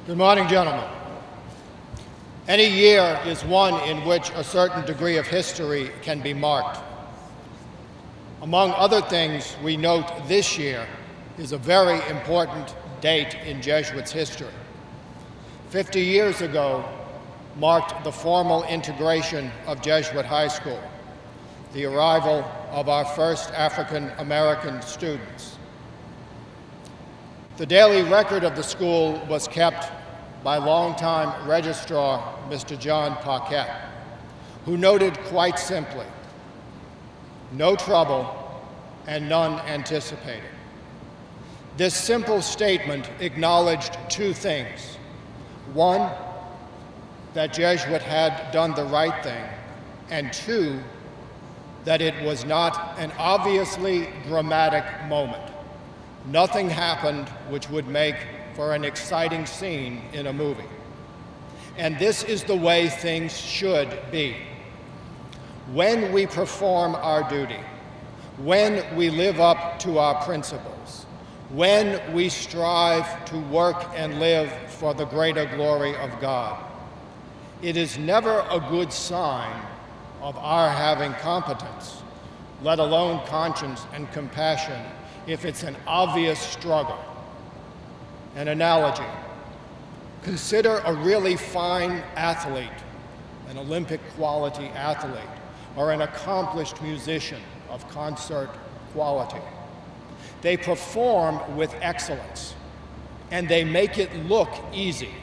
Good morning, gentlemen. Any year is one in which a certain degree of history can be marked. Among other things, we note this year is a very important date in Jesuits' history. 50 years ago marked the formal integration of Jesuit High School, the arrival of our first African American students. The daily record of the school was kept by longtime registrar Mr. John Paquette, who noted quite simply, "No trouble and none anticipated." This simple statement acknowledged two things. One, that Jesuit had done the right thing, and two, that it was not an obviously dramatic moment. Nothing happened which would make for an exciting scene in a movie. And this is the way things should be. When we perform our duty, when we live up to our principles, when we strive to work and live for the greater glory of God, it is never a good sign of our having competence, let alone conscience and compassion, if it's an obvious struggle. An analogy: consider a really fine athlete, an Olympic quality athlete, or an accomplished musician of concert quality. They perform with excellence, and they make it look easy.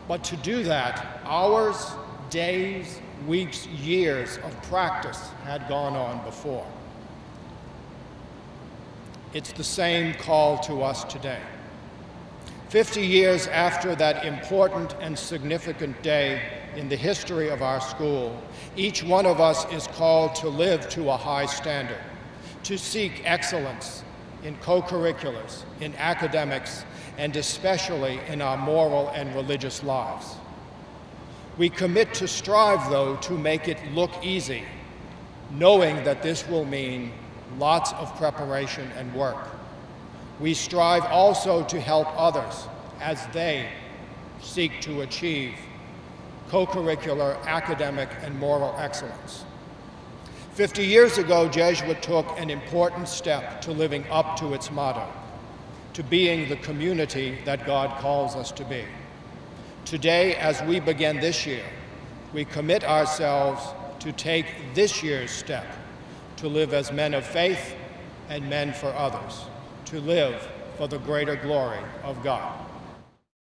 But to do that, hours, days, weeks, years of practice had gone on before. It's the same call to us today. 50 years after that important and significant day in the history of our school, each one of us is called to live to a high standard, to seek excellence in co-curriculars, in academics, and especially in our moral and religious lives. We commit to strive, though, to make it look easy, knowing that this will mean lots of preparation and work. We strive also to help others as they seek to achieve co-curricular, academic, and moral excellence. 50 years ago, Jesuit took an important step to living up to its motto, to being the community that God calls us to be. Today, as we begin this year, we commit ourselves to take this year's step, to live as men of faith and men for others, to live for the greater glory of God.